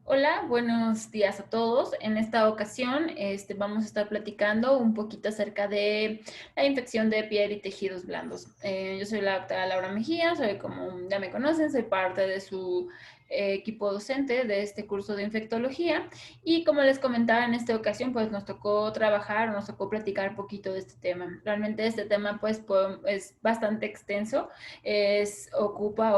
Hola, buenos días a todos. En esta ocasión, vamos a estar platicando un poquito acerca de la infección de piel y tejidos blandos. Yo soy la doctora Laura Mejía, soy como ya me conocen, soy parte de su equipo docente de este curso de infectología y como les comentaba en esta ocasión, pues nos tocó trabajar, nos tocó platicar un poquito de este tema. Realmente este tema pues es bastante extenso, ocupa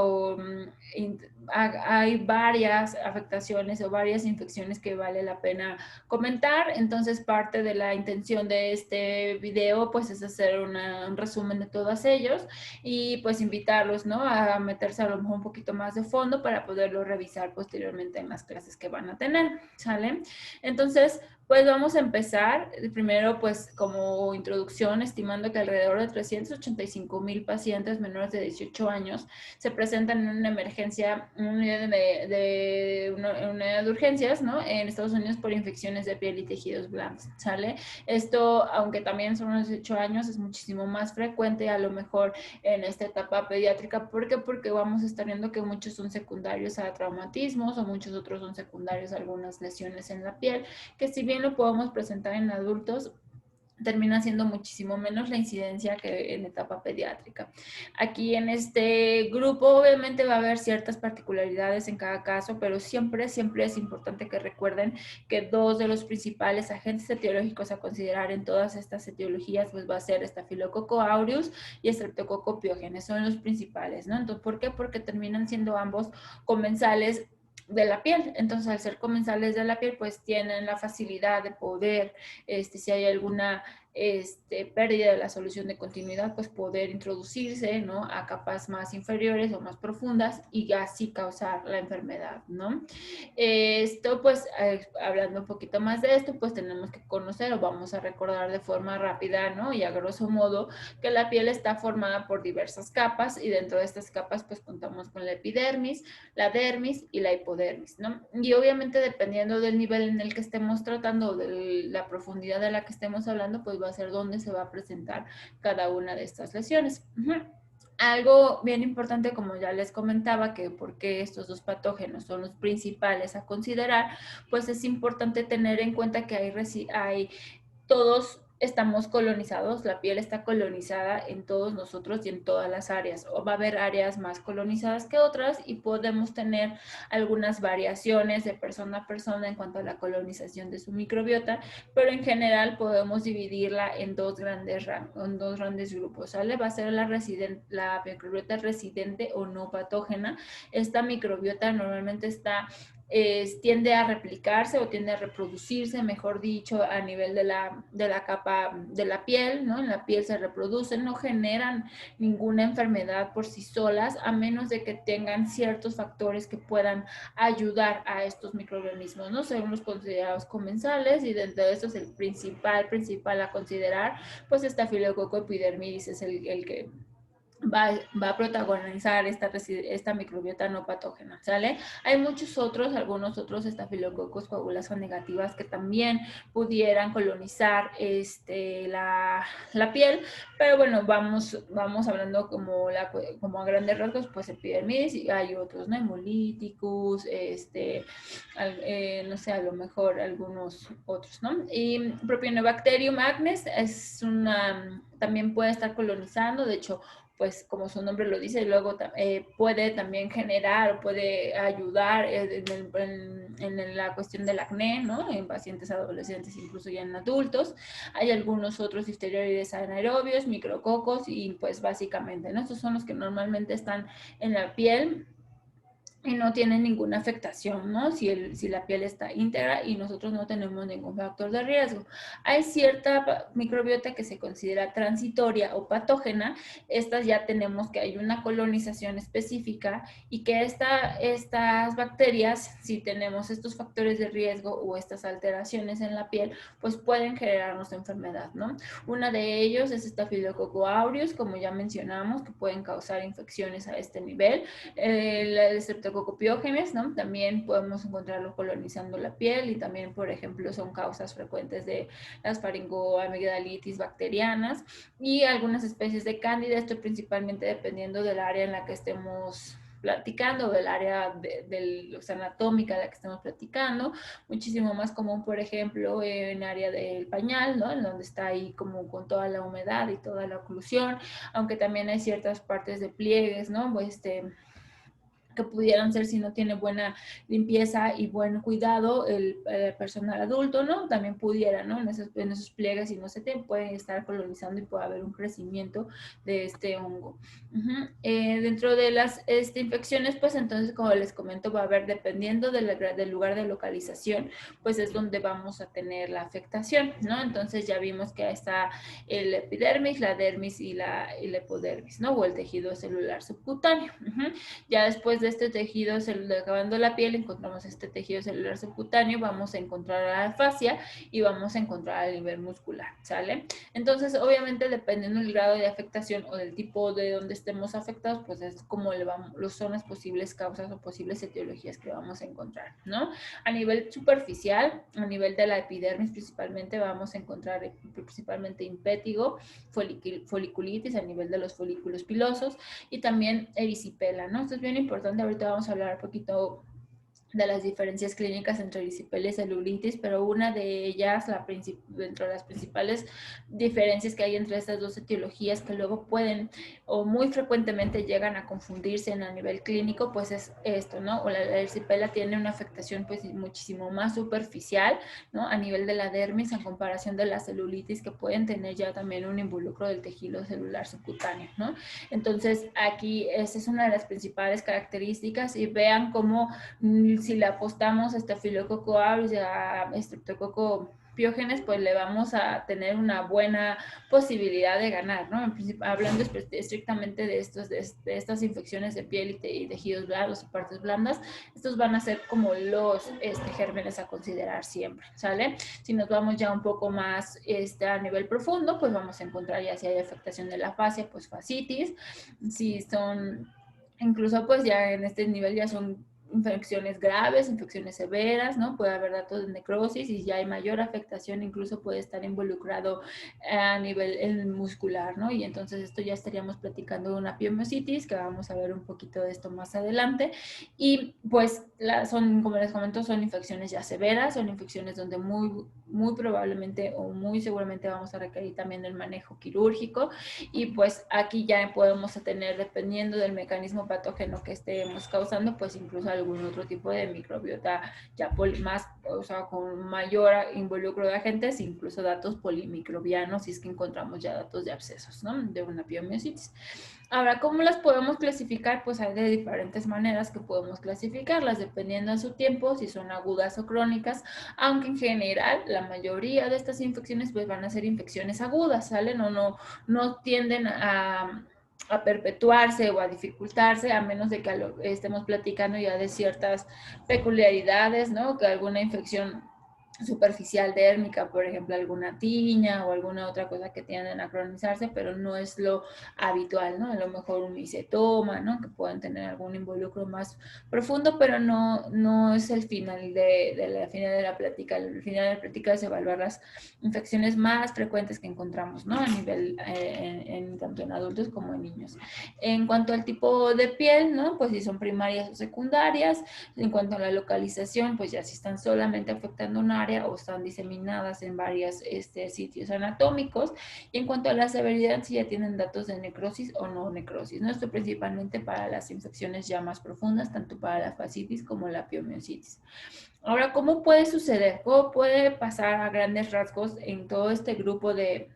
hay varias afectaciones o varias infecciones que vale la pena comentar. Entonces, parte de la intención de este video, pues, es hacer un resumen de todos ellos y, pues, invitarlos, ¿no? A meterse a lo mejor un poquito más de fondo para poderlo revisar posteriormente en las clases que van a tener, ¿sale? Entonces, pues vamos a empezar primero, pues como introducción, estimando que alrededor de 385,000 pacientes menores de 18 años se presentan en una emergencia, en una unidad de urgencias, ¿no? En Estados Unidos por infecciones de piel y tejidos blandos, ¿sale? Esto, aunque también son unos 18 años, es muchísimo más frecuente a lo mejor en esta etapa pediátrica. ¿Por qué? Porque vamos a estar viendo que muchos son secundarios a traumatismos o muchos otros son secundarios a algunas lesiones en la piel, que si bien lo podemos presentar en adultos, termina siendo muchísimo menos la incidencia que en etapa pediátrica. Aquí en este grupo obviamente va a haber ciertas particularidades en cada caso, pero siempre es importante que recuerden que dos de los principales agentes etiológicos a considerar en todas estas etiologías pues va a ser Staphylococcus aureus y Streptococcus pyogenes, son los principales, ¿no? Entonces, ¿por qué? Porque terminan siendo ambos comensales de la piel. Entonces, al ser comensales de la piel, pues tienen la facilidad de poder, si hay alguna pérdida de la solución de continuidad, pues poder introducirse, ¿no? A capas más inferiores o más profundas y así causar la enfermedad, ¿no? Esto, pues, hablando un poquito más de esto, pues tenemos que conocer o vamos a recordar de forma rápida, ¿no? Y a grosso modo, que la piel está formada por diversas capas y dentro de estas capas, pues contamos con la epidermis, la dermis y la hipodermis, ¿no? Y obviamente dependiendo del nivel en el que estemos tratando, de la profundidad de la que estemos hablando, pues va a ser donde se va a presentar cada una de estas lesiones. Algo bien importante, como ya les comentaba, que porque estos dos patógenos son los principales a considerar, pues es importante tener en cuenta que hay todos estamos colonizados, la piel está colonizada en todos nosotros y en todas las áreas, o va a haber áreas más colonizadas que otras y podemos tener algunas variaciones de persona a persona en cuanto a la colonización de su microbiota, pero en general podemos dividirla en dos grandes grupos, ¿sale? Va a ser la microbiota residente o no patógena. Esta microbiota normalmente tiende a replicarse o tiende a reproducirse, mejor dicho, a nivel de la capa de la piel, ¿no? En la piel se reproducen, no generan ninguna enfermedad por sí solas, a menos de que tengan ciertos factores que puedan ayudar a estos microorganismos, ¿no? Según los considerados comensales, y dentro de estos el principal a considerar, pues Staphylococcus epidermidis es el que va a protagonizar esta microbiota no patógena, ¿sale? Hay muchos otros, algunos otros estafilococos coagulación negativas que también pudieran colonizar la piel, pero bueno, vamos hablando como a grandes rasgos, pues epidermidis, y hay otros, ¿no? Hemolíticos, no sé, a lo mejor algunos otros, ¿no? Y Propionibacterium acnes también puede estar colonizando, de hecho, pues como su nombre lo dice, luego puede también generar o puede ayudar en la cuestión del acné, ¿no? En pacientes adolescentes, incluso ya en adultos. Hay algunos otros histerioides anaerobios, micrococos y pues básicamente, ¿no? Estos son los que normalmente están en la piel y no tienen ninguna afectación, ¿no? Si la piel está íntegra y nosotros no tenemos ningún factor de riesgo. Hay cierta microbiota que se considera transitoria o patógena. Estas ya tenemos que hay una colonización específica y que estas bacterias, si tenemos estos factores de riesgo o estas alteraciones en la piel, pues pueden generarnos enfermedad, ¿no? Una de ellos es Staphylococcus aureus, como ya mencionamos, que pueden causar infecciones a este nivel. El streptococopiógenes, ¿no? También podemos encontrarlo colonizando la piel y también, por ejemplo, son causas frecuentes de las faringoamigdalitis bacterianas y algunas especies de cándida, esto principalmente dependiendo del área en la que estemos platicando, del área anatómica de la que estamos platicando, muchísimo más común, por ejemplo, en área del pañal, ¿no? En donde está ahí como con toda la humedad y toda la oclusión, aunque también hay ciertas partes de pliegues, ¿no? Pues que pudieran ser si no tiene buena limpieza y buen cuidado el personal adulto, ¿no? También pudiera, ¿no? En esos pliegues, si no se te puede estar colonizando y puede haber un crecimiento de este hongo. Dentro de las infecciones, pues entonces, como les comento, va a haber, dependiendo del lugar de localización, pues es donde vamos a tener la afectación, ¿no? Entonces ya vimos que está el epidermis, la dermis y la epidermis, ¿no? O el tejido celular subcutáneo. Ya después de este tejido celular, acabando la piel, encontramos este tejido celular subcutáneo, vamos a encontrar a la fascia y vamos a encontrar el nivel muscular, ¿sale? Entonces, obviamente, dependiendo del grado de afectación o del tipo de donde estemos afectados, pues es como son las posibles causas o posibles etiologías que vamos a encontrar, ¿no? A nivel superficial, a nivel de la epidermis principalmente, vamos a encontrar principalmente impétigo, foliculitis a nivel de los folículos pilosos y también erisipela, ¿no? Esto es bien importante, ahorita vamos a hablar un poquito de las diferencias clínicas entre erisipela y celulitis, pero una de ellas, dentro de las principales diferencias que hay entre estas dos etiologías que luego pueden o muy frecuentemente llegan a confundirse a nivel clínico, pues es esto, ¿no? O la erisipela tiene una afectación pues muchísimo más superficial, ¿no? A nivel de la dermis en comparación de la celulitis que pueden tener ya también un involucro del tejido celular subcutáneo, ¿no? Entonces aquí esa es una de las principales características y vean cómo si le apostamos a Staphylococcus aureus y a Streptococcus pyogenes, pues le vamos a tener una buena posibilidad de ganar, ¿no? Hablando estrictamente de estas infecciones de piel y tejidos blandos y partes blandas, estos van a ser como los gérmenes a considerar siempre, ¿sale? Si nos vamos ya un poco más a nivel profundo, pues vamos a encontrar ya si hay afectación de la fascia, pues fascitis, si son, incluso pues ya en este nivel ya son infecciones graves, infecciones severas, ¿no? Puede haber datos de necrosis y ya hay mayor afectación, incluso puede estar involucrado a nivel muscular, ¿no? Y entonces esto ya estaríamos platicando de una piomiositis, que vamos a ver un poquito de esto más adelante. Y pues como les comento, son infecciones ya severas, son infecciones donde muy probablemente o muy seguramente vamos a requerir también el manejo quirúrgico y pues aquí ya podemos tener, dependiendo del mecanismo patógeno que estemos causando, pues incluso algún otro tipo de microbiota ya más, o sea, con mayor involucro de agentes, incluso datos polimicrobianos, si es que encontramos ya datos de abscesos, ¿no? De una piomiositis. Ahora, ¿cómo las podemos clasificar? Pues hay de diferentes maneras que podemos clasificarlas, dependiendo de su tiempo, si son agudas o crónicas, aunque en general la mayoría de estas infecciones pues van a ser infecciones agudas, ¿sale? No tienden a perpetuarse o a dificultarse, a menos de que estemos platicando ya de ciertas peculiaridades, ¿no? Que alguna infección superficial dérmica, por ejemplo, alguna tiña o alguna otra cosa que tienden a cronizarse, pero no es lo habitual, ¿no? A lo mejor un micetoma, ¿no? Que puedan tener algún involucro más profundo, pero no es el final de la plática. El final de la plática es evaluar las infecciones más frecuentes que encontramos, ¿no? A nivel, tanto en adultos como en niños. En cuanto al tipo de piel, ¿no? Pues si son primarias o secundarias. En cuanto a la localización, pues ya si están solamente afectando un área o están diseminadas en varios sitios anatómicos. Y en cuanto a la severidad, si ya tienen datos de necrosis o no necrosis, ¿no? Esto principalmente para las infecciones ya más profundas, tanto para la fascitis como la piomiositis. Ahora, ¿cómo puede suceder? ¿Cómo puede pasar a grandes rasgos en todo este grupo de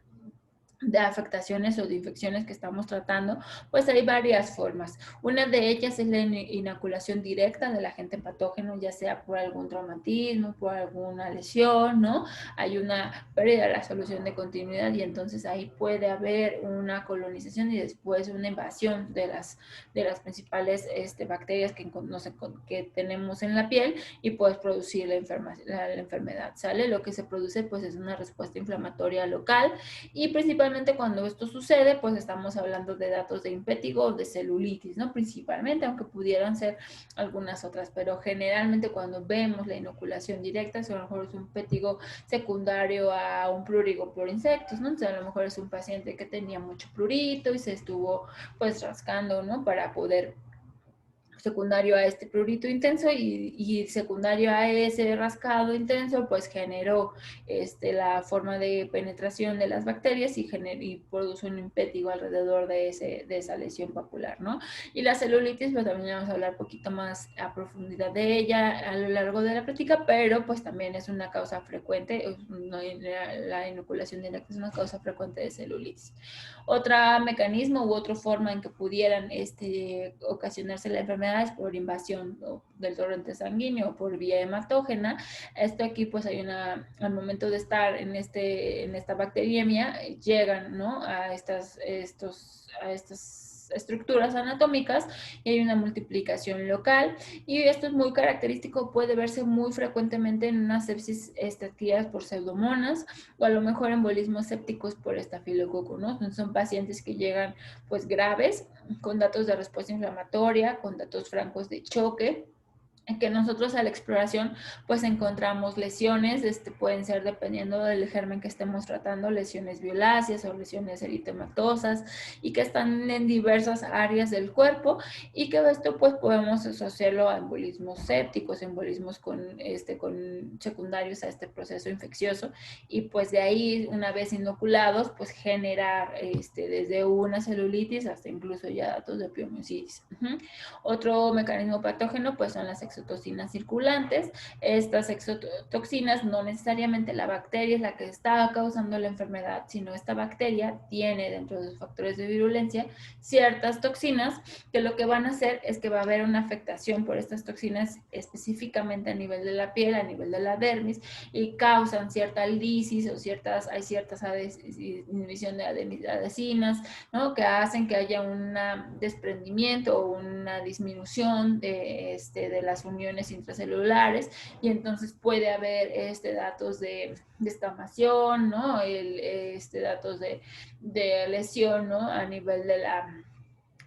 afectaciones o de infecciones que estamos tratando? Pues hay varias formas. Una de ellas es la inoculación directa del agente patógeno, ya sea por algún traumatismo, por alguna lesión, ¿no? Hay una pérdida de la solución de continuidad y entonces ahí puede haber una colonización y después una invasión de las principales bacterias que tenemos en la piel y puede producir la enfermedad, ¿sale? Lo que se produce pues es una respuesta inflamatoria local y principalmente cuando esto sucede, pues estamos hablando de datos de impétigo o de celulitis, ¿no? Principalmente, aunque pudieran ser algunas otras, pero generalmente cuando vemos la inoculación directa, a lo mejor es un pétigo secundario a un prurigo por insectos, ¿no? Entonces a lo mejor es un paciente que tenía mucho prurito y se estuvo pues rascando, ¿no? Para poder secundario a este prurito intenso y secundario a ese rascado intenso, pues generó la forma de penetración de las bacterias y produce un impétigo alrededor de esa lesión papular, ¿no? Y la celulitis, pues también vamos a hablar un poquito más a profundidad de ella a lo largo de la práctica, pero pues también es una causa frecuente, la inoculación directa es una causa frecuente de celulitis. Otro mecanismo u otra forma en que pudieran ocasionarse la enfermedad es por invasión del torrente sanguíneo o por vía hematógena. Esto aquí pues hay al momento de estar en esta bacteriemia, llegan, ¿no?, a estas estructuras anatómicas y hay una multiplicación local, y esto es muy característico, puede verse muy frecuentemente en una sepsis adquiridas por pseudomonas o a lo mejor embolismos sépticos por estafilococo, ¿no? Entonces son pacientes que llegan pues graves, con datos de respuesta inflamatoria, con datos francos de choque, que nosotros a la exploración pues encontramos lesiones, pueden ser, dependiendo del germen que estemos tratando, lesiones violáceas o lesiones eritematosas, y que están en diversas áreas del cuerpo, y que esto pues podemos asociarlo a embolismos sépticos, embolismos con secundarios a este proceso infeccioso, y pues de ahí, una vez inoculados, pues generar desde una celulitis hasta incluso ya datos de piomiositis. Otro mecanismo patógeno pues son las exotoxinas circulantes. Estas exotoxinas, no necesariamente la bacteria es la que está causando la enfermedad, sino esta bacteria tiene dentro de sus factores de virulencia ciertas toxinas que lo que van a hacer es que va a haber una afectación por estas toxinas específicamente a nivel de la piel, a nivel de la dermis, y causan cierta lisis o hay ciertas inhibición de adesinas, ¿no?, que hacen que haya un desprendimiento o una disminución de las uniones intracelulares, y entonces puede haber datos de descamación, ¿no?, datos de lesión, ¿no?, a nivel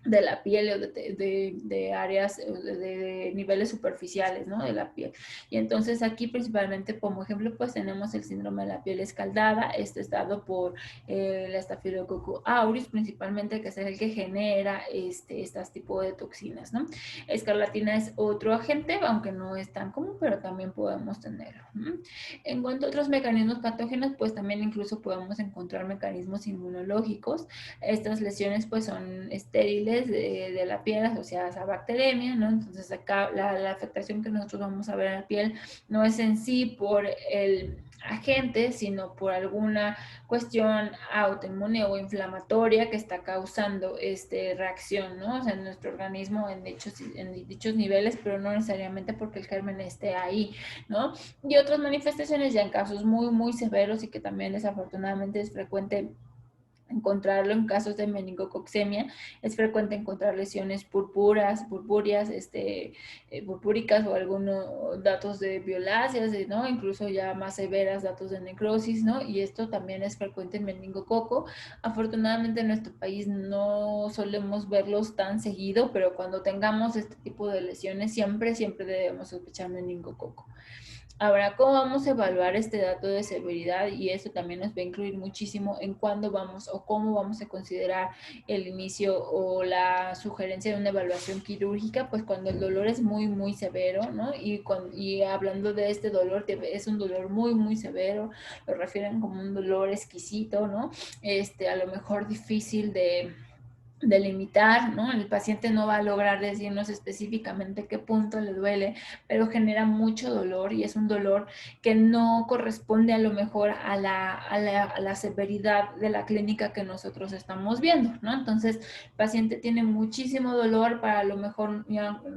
de la piel o de áreas, de niveles superficiales, ¿no?, de la piel. Y entonces aquí principalmente como ejemplo pues tenemos el síndrome de la piel escaldada. Esto es dado por el Staphylococcus aureus principalmente, que es el que genera estas tipos de toxinas, ¿no? Escarlatina es otro agente, aunque no es tan común, pero también podemos tenerlo, ¿no? En cuanto a otros mecanismos patógenos, pues también incluso podemos encontrar mecanismos inmunológicos. Estas lesiones pues son estériles de la piel asociadas a bacteremia, ¿no? Entonces acá la afectación que nosotros vamos a ver en la piel no es en sí por el agente, sino por alguna cuestión autoinmune o inflamatoria que está causando reacción, ¿no? O sea, en nuestro organismo en dichos niveles, pero no necesariamente porque el germen esté ahí, ¿no? Y otras manifestaciones ya en casos muy, muy severos y que también desafortunadamente es frecuente encontrarlo en casos de meningococcemia. Es frecuente encontrar lesiones purpúreas, purpúricas, o algunos datos de violáceas, ¿no? Incluso ya más severas, datos de necrosis, ¿no? Y esto también es frecuente en meningococo. Afortunadamente en nuestro país no solemos verlos tan seguido, pero cuando tengamos este tipo de lesiones siempre debemos sospechar meningococo. Ahora, ¿cómo vamos a evaluar este dato de severidad? Y eso también nos va a incluir muchísimo en cuándo vamos o cómo vamos a considerar el inicio o la sugerencia de una evaluación quirúrgica, pues cuando el dolor es muy, muy severo, ¿no? Y hablando de este dolor, es un dolor muy, muy severo, lo refieren como un dolor exquisito, ¿no? A lo mejor difícil de delimitar, ¿no? El paciente no va a lograr decirnos específicamente qué punto le duele, pero genera mucho dolor, y es un dolor que no corresponde a lo mejor a la severidad de la clínica que nosotros estamos viendo, ¿no? Entonces, el paciente tiene muchísimo dolor, para a lo mejor,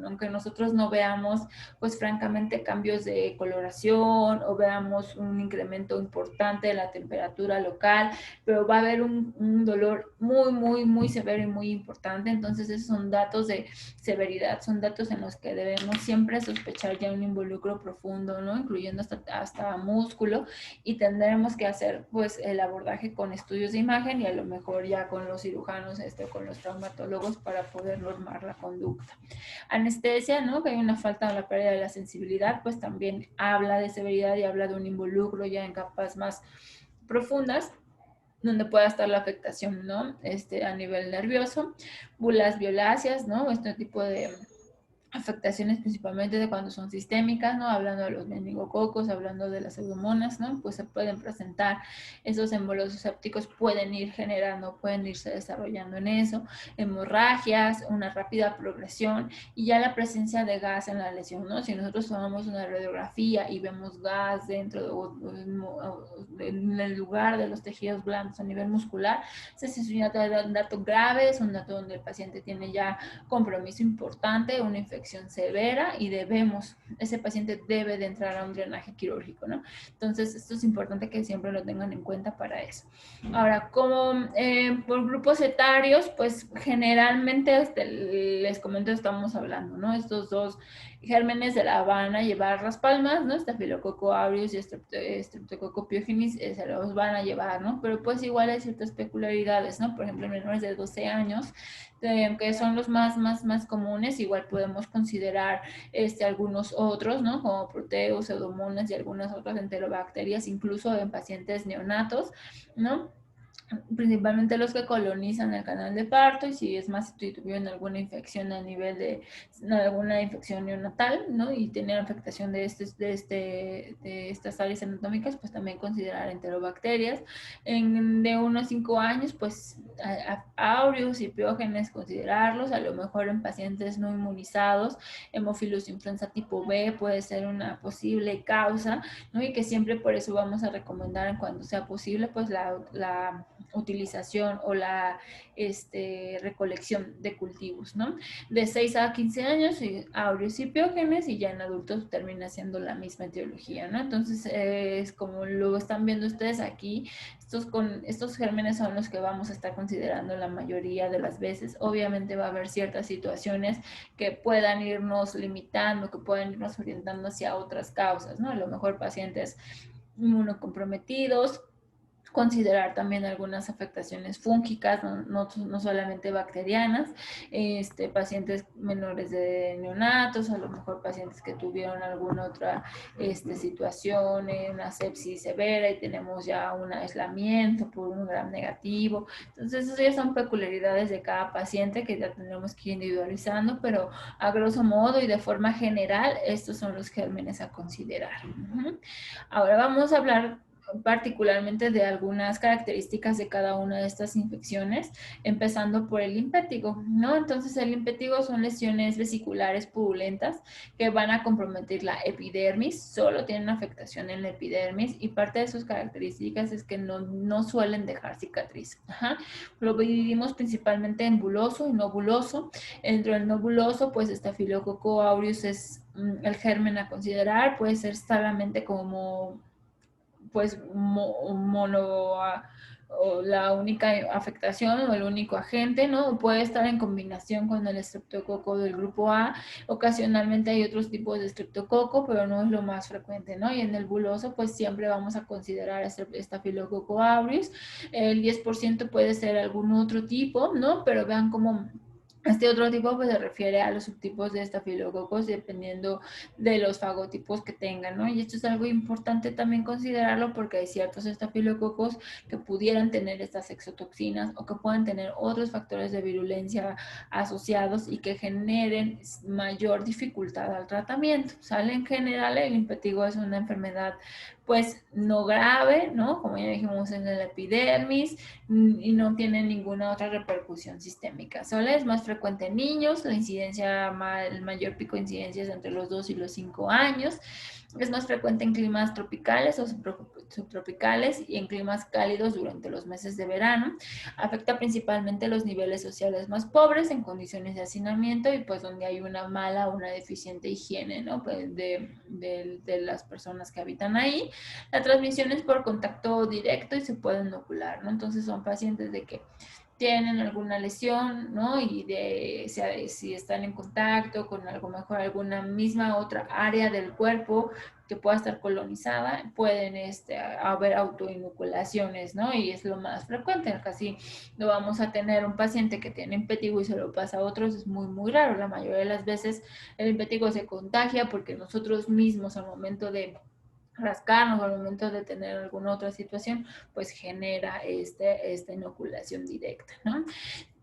aunque nosotros no veamos, pues francamente, cambios de coloración o veamos un incremento importante de la temperatura local, pero va a haber un dolor muy, muy, muy severo y muy importante. Entonces esos son datos de severidad, son datos en los que debemos siempre sospechar ya un involucro profundo, ¿no? Incluyendo hasta músculo, y tendremos que hacer pues el abordaje con estudios de imagen y a lo mejor ya con los cirujanos, con los traumatólogos, para poder normar la conducta. Anestesia, ¿no? Que hay una falta o la pérdida de la sensibilidad, pues también habla de severidad y habla de un involucro ya en capas más profundas, donde pueda estar la afectación, ¿no? A nivel nervioso. Bulas violáceas, ¿no? Este tipo de afectaciones principalmente de cuando son sistémicas, ¿no? Hablando de los meningococos, hablando de las pseudomonas, ¿no? Pues se pueden presentar esos embolios sépticos, pueden ir generando, pueden irse desarrollando en eso, hemorragias, una rápida progresión y ya la presencia de gas en la lesión, ¿no? Si nosotros tomamos una radiografía y vemos gas dentro en el lugar de los tejidos blandos a nivel muscular, ese es un dato grave, es un dato donde el paciente tiene ya compromiso importante, una infección severa y ese paciente debe de entrar a un drenaje quirúrgico, ¿no? Entonces, esto es importante que siempre lo tengan en cuenta para eso. Ahora, como por grupos etarios, pues generalmente, les comento, estamos hablando, ¿no? Estos dos gérmenes de la van a llevar las palmas, ¿no? Staphylococcus aureus y Streptococcus pyogenes se los van a llevar, ¿no? Pero pues igual hay ciertas peculiaridades, ¿no? Por ejemplo, en menores de 12 años, que son los más comunes, igual podemos considerar algunos otros, ¿no? Como proteus, pseudomonas y algunas otras enterobacterias, incluso en pacientes neonatos, ¿no? Principalmente los que colonizan el canal de parto y si es más si tuvieron alguna infección a nivel de alguna infección neonatal, ¿no? Y tener afectación de estas áreas anatómicas, pues también considerar enterobacterias. De 1 a 5 años, pues aureus y piógenes considerarlos, a lo mejor en pacientes no inmunizados, hemófilos influenza tipo B puede ser una posible causa, ¿no? Y que siempre por eso vamos a recomendar cuando sea posible, pues la utilización o la recolección de cultivos, ¿no? De 6 a 15 años, aureus y piógenes, y ya en adultos termina siendo la misma etiología, ¿no? Entonces, es como lo están viendo ustedes aquí, estos gérmenes son los que vamos a estar considerando la mayoría de las veces. Obviamente va a haber ciertas situaciones que puedan irnos limitando, que puedan irnos orientando hacia otras causas, ¿no? A lo mejor pacientes inmunocomprometidos, considerar también algunas afectaciones fúngicas, no solamente bacterianas, pacientes menores de neonatos, a lo mejor pacientes que tuvieron alguna otra situación, una sepsis severa y tenemos ya un aislamiento por un gram negativo. Entonces, esas ya son peculiaridades de cada paciente que ya tendremos que ir individualizando, pero a grosso modo y de forma general, estos son los gérmenes a considerar. Ahora vamos a hablar particularmente de algunas características de cada una de estas infecciones, empezando por el limpétigo, ¿no? Entonces, el limpétigo son lesiones vesiculares purulentas que van a comprometer la epidermis, solo tienen afectación en la epidermis y parte de sus características es que no suelen dejar cicatriz. Ajá. Lo dividimos principalmente en buloso y no buloso. Dentro del no buloso, pues Staphylococcus aureus es el germen a considerar, puede ser solamente como pues mono o la única afectación o el único agente, ¿no? Puede estar en combinación con el estreptococo del grupo A. Ocasionalmente hay otros tipos de estreptococo, pero no es lo más frecuente, ¿no? Y en el buloso, pues siempre vamos a considerar Staphylococcus aureus. El 10% puede ser algún otro tipo, ¿no? Pero vean cómo este otro tipo pues se refiere a los subtipos de estafilococos dependiendo de los fagotipos que tengan, ¿no? Y esto es algo importante también considerarlo porque hay ciertos estafilococos que pudieran tener estas exotoxinas o que pueden tener otros factores de virulencia asociados y que generen mayor dificultad al tratamiento, ¿sale? En general el impetigo es una enfermedad pues no grave, ¿no? Como ya dijimos en el epidermis y no tiene ninguna otra repercusión sistémica. Solo es más frecuente en niños, la incidencia, el mayor pico de incidencia es entre los 2 y los 5 años. Es más frecuente en climas tropicales o subtropicales y en climas cálidos durante los meses de verano. Afecta principalmente los niveles sociales más pobres en condiciones de hacinamiento y pues donde hay una mala o una deficiente higiene, ¿no? Pues de las personas que habitan ahí. La transmisión es por contacto directo y se puede inocular, ¿no? Entonces son pacientes de que tienen alguna lesión, ¿no? Y si están en contacto con algo mejor, alguna misma otra área del cuerpo que pueda estar colonizada, pueden haber autoinoculaciones, ¿no? Y es lo más frecuente, casi no vamos a tener un paciente que tiene impétigo y se lo pasa a otros, es muy raro. La mayoría de las veces el impétigo se contagia porque nosotros mismos al momento de rascarnos al momento de tener alguna otra situación, pues genera esta inoculación directa, ¿no?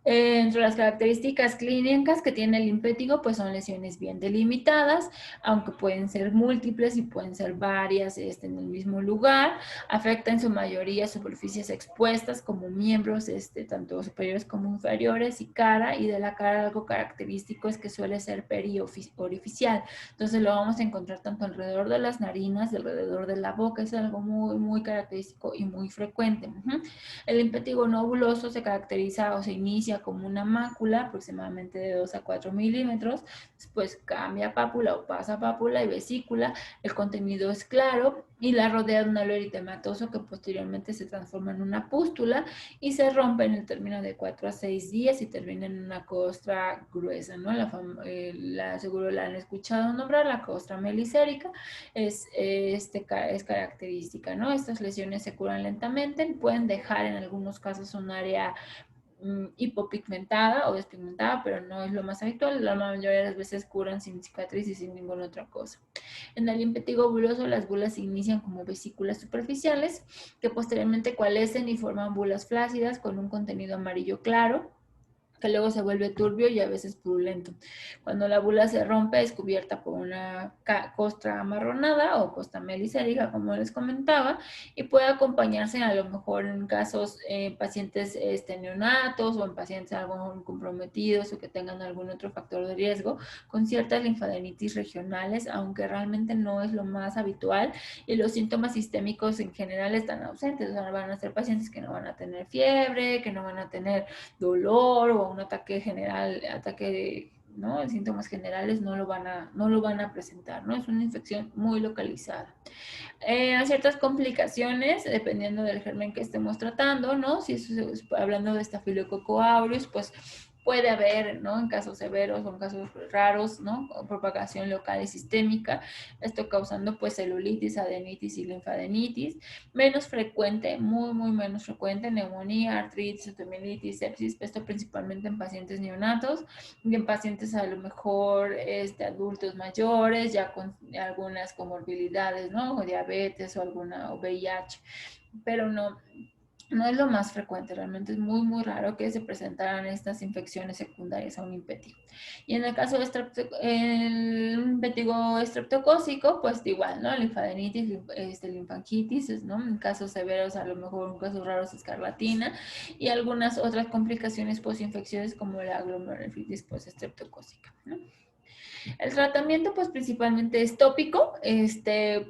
Entre las características clínicas que tiene el impétigo, pues son lesiones bien delimitadas, aunque pueden ser múltiples y pueden ser varias en el mismo lugar. Afecta en su mayoría superficies expuestas como miembros, tanto superiores como inferiores y cara, y de la cara algo característico es que suele ser periorificial. Entonces lo vamos a encontrar tanto alrededor de las narinas, alrededor de la boca, es algo muy, muy característico y muy frecuente. El impétigo nobuloso se caracteriza o se inicia como una mácula aproximadamente de 2 a 4 milímetros, después cambia a pápula o pasa a pápula y vesícula, el contenido es claro y la rodea de un halo eritematoso que posteriormente se transforma en una pústula y se rompe en el término de 4 a 6 días y termina en una costra gruesa, ¿no? Seguro la han escuchado nombrar, la costra melicérica es característica, ¿no? Estas lesiones se curan lentamente, pueden dejar en algunos casos un área hipopigmentada o despigmentada, pero no es lo más habitual. La mayoría de las veces curan sin cicatriz y sin ninguna otra cosa. En el impétigo buloso, las bulas se inician como vesículas superficiales que posteriormente coalescen y forman bulas flácidas con un contenido amarillo claro, que luego se vuelve turbio y a veces purulento. Cuando la bula se rompe es cubierta por una costra amarronada o costa melicérica, como les comentaba, y puede acompañarse a lo mejor en casos pacientes neonatos o en pacientes algo comprometidos o que tengan algún otro factor de riesgo con ciertas linfadenitis regionales, aunque realmente no es lo más habitual y los síntomas sistémicos en general están ausentes. O sea, van a ser pacientes que no van a tener fiebre, que no van a tener dolor o un ataque general, ¿no? Síntomas generales no lo van a presentar, ¿no? Es una infección muy localizada. Hay ciertas complicaciones dependiendo del germen que estemos tratando, ¿no? Si es hablando de Staphylococcus aureus, pues puede haber, ¿no? En casos severos o en casos raros, ¿no? Propagación local y sistémica, esto causando pues celulitis, adenitis y linfadenitis. Menos frecuente, muy, muy menos frecuente, neumonía, artritis, osteomielitis, sepsis, esto principalmente en pacientes neonatos y en pacientes a lo mejor adultos mayores, ya con algunas comorbilidades, ¿no? O diabetes o alguna o VIH, pero no es lo más frecuente, realmente es muy, muy raro que se presentaran estas infecciones secundarias a un impétigo. Y en el caso del el impétigo estreptocócico, pues igual, ¿no? Linfadenitis, linfangitis, ¿no? En casos severos, a lo mejor en casos raros, escarlatina y algunas otras complicaciones postinfecciosas como la glomerulonefritis postestreptocócica, ¿no? El tratamiento, pues principalmente es tópico.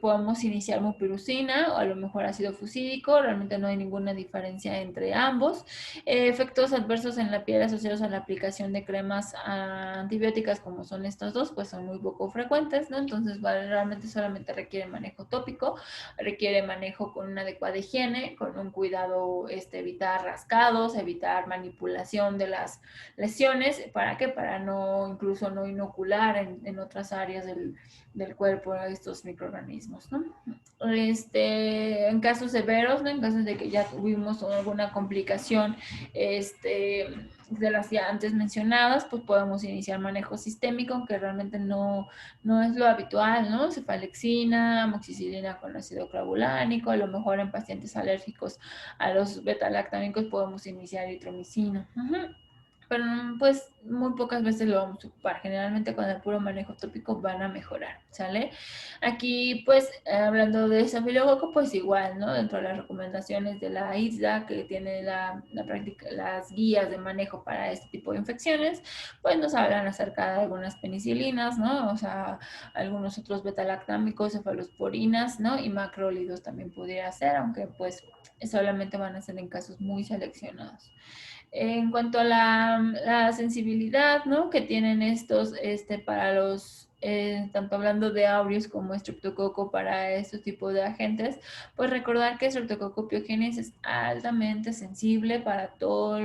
Podemos iniciar mupirocina o a lo mejor ácido fusídico. Realmente no hay ninguna diferencia entre ambos. Efectos adversos en la piel asociados a la aplicación de cremas antibióticas, como son estos dos, pues son muy poco frecuentes, ¿no? Entonces, realmente solamente requiere manejo tópico, requiere manejo con una adecuada higiene, con un cuidado, evitar rascados, evitar manipulación de las lesiones. ¿Para qué? Para no, incluso no inocular en otras áreas del cuerpo a estos microorganismos, ¿no? En casos severos, ¿no? En casos de que ya tuvimos alguna complicación de las ya antes mencionadas, pues podemos iniciar manejo sistémico, aunque realmente no es lo habitual, ¿no? Cefalexina, amoxicilina con ácido clavulánico, a lo mejor en pacientes alérgicos a los betalactámicos podemos iniciar eritromicina. Pero pues muy pocas veces lo vamos a ocupar. Generalmente con el puro manejo tópico van a mejorar, ¿sale? Aquí pues hablando de Staphylococcus, pues igual, ¿no? Dentro de las recomendaciones de la ISDA que tiene la práctica, las guías de manejo para este tipo de infecciones, pues nos hablan acerca de algunas penicilinas, ¿no? O sea, algunos otros betalactámicos, cefalosporinas, ¿no? Y macrólidos también pudiera ser, aunque pues solamente van a ser en casos muy seleccionados. En cuanto a la sensibilidad, ¿no? Que tienen estos para los, tanto hablando de aureus como estreptococo para estos tipos de agentes, pues recordar que Streptococcus pyogenes es altamente sensible para todo,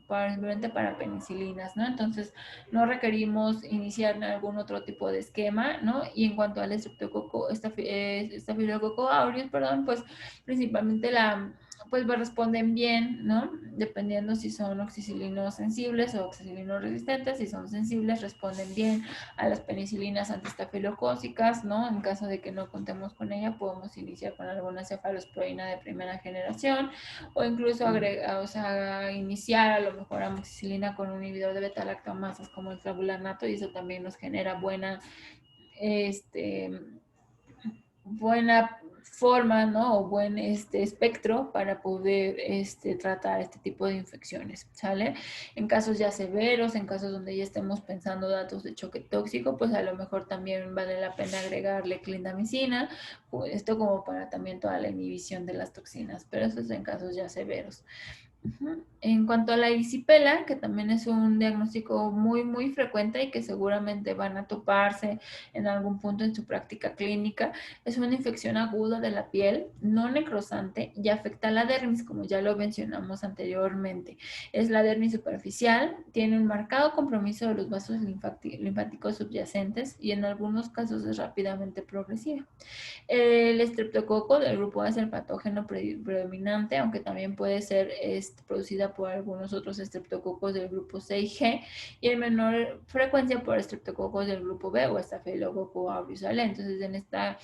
para penicilinas, ¿no? Entonces no requerimos iniciar algún otro tipo de esquema, ¿no? Y en cuanto al Streptococcus, Staphylococcus aureus, perdón, pues principalmente pues responden bien, ¿no? Dependiendo si son oxicilinos sensibles o oxicilinos resistentes. Si son sensibles, responden bien a las penicilinas antistafilocócicas, ¿no? En caso de que no contemos con ella, podemos iniciar con alguna cefalosporina de primera generación o incluso iniciar a lo mejor amoxicilina con un inhibidor de beta-lactamasas como el clavulanato, y eso también nos genera buena forma, ¿no? O buen espectro para poder tratar este tipo de infecciones, ¿sale? En casos ya severos, en casos donde ya estemos pensando datos de choque tóxico, pues a lo mejor también vale la pena agregarle clindamicina, pues esto como para también toda la inhibición de las toxinas, pero eso es en casos ya severos. En cuanto a la erisipela, que también es un diagnóstico muy frecuente y que seguramente van a toparse en algún punto en su práctica clínica, es una infección aguda de la piel, no necrosante y afecta a la dermis, como ya lo mencionamos anteriormente. Es la dermis superficial, tiene un marcado compromiso de los vasos linfáticos subyacentes y en algunos casos es rápidamente progresiva. El estreptococo del grupo A es el patógeno predominante, aunque también puede ser producida por algunos otros estreptococos del grupo C y G, y en menor frecuencia por estreptococos del grupo B o Staphylococcus aureus. Entonces, en esta